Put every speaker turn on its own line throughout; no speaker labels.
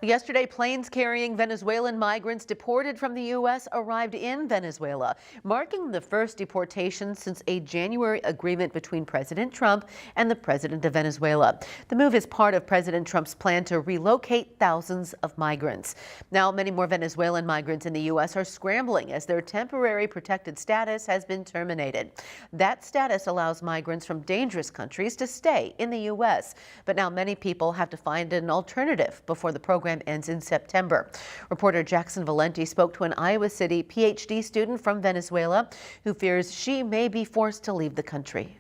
Yesterday, planes carrying Venezuelan migrants deported from the U.S. arrived in Venezuela, marking the first deportation since a January agreement between President Trump and the president of Venezuela. The move is part of President Trump's plan to relocate thousands of migrants. Now, many more Venezuelan migrants in the U.S. are scrambling as their temporary protected status has been terminated. That status allows migrants from dangerous countries to stay in the U.S. But now many people have to find an alternative before the program ends in September. Reporter Jackson Valenti spoke to an Iowa City PhD student from Venezuela who fears she may be forced to leave the country.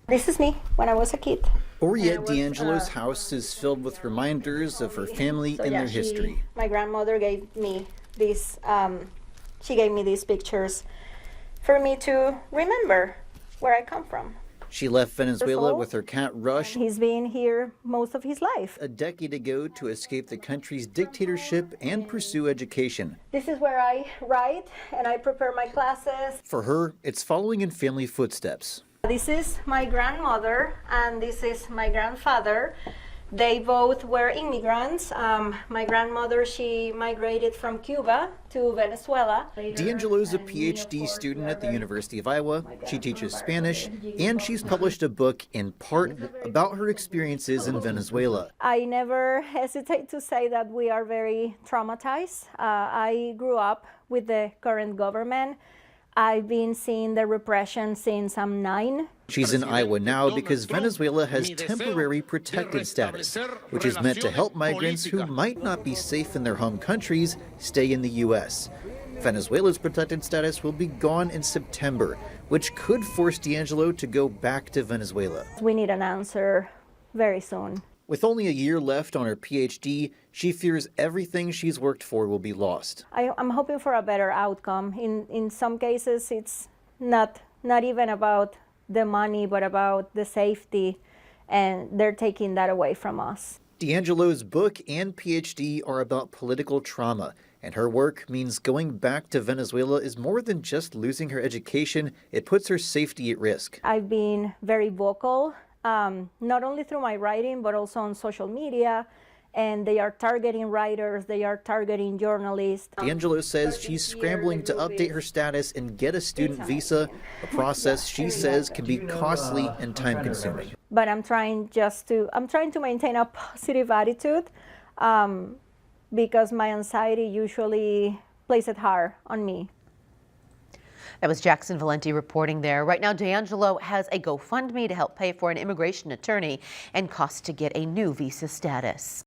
This is me when I was a kid.
Oriette D'Angelo's house is filled with reminders of her family and their history.
My grandmother gave me this, she gave me these pictures for me to remember where I come from.
She left Venezuela with her cat Rush.
He's been here most of his life.
A decade ago to escape the country's dictatorship and pursue education.
This is where I write and I prepare my classes.
For her, it's following in family footsteps.
This is my grandmother and this is my grandfather. They both were immigrants. My grandmother, she migrated from Cuba to Venezuela.
D'Angelo's a PhD student at the University of Iowa. She teaches Spanish, and she's published a book in part about her experiences in Venezuela.
I never hesitate to say that we are very traumatized. I grew up with the current government. I've been seeing the repression since I'm 9.
She's in Iowa now because Venezuela has temporary protected status, which is meant to help migrants who might not be safe in their home countries stay in the U.S. Venezuela's protected status will be gone in September, which could force D'Angelo to go back to Venezuela.
We need an answer very soon.
With only a year left on her PhD, she fears everything she's worked for will be lost.
I'm hoping for a better outcome. In some cases, it's not even about the money, but about the safety, and they're taking that away from us.
D'Angelo's book and PhD are about political trauma, and her work means going back to Venezuela is more than just losing her education. It puts her safety at risk.
I've been very vocal. Not only through my writing, but also on social media, and they are targeting writers, they are targeting journalists.
D'Angelo says she's scrambling to update her status and get a student visa, a process she says can be costly and time-consuming.
But I'm trying to maintain a positive attitude because my anxiety usually plays it hard on me.
That was Jackson Valenti reporting there. Right now, D'Angelo has a GoFundMe to help pay for an immigration attorney and costs to get a new visa status.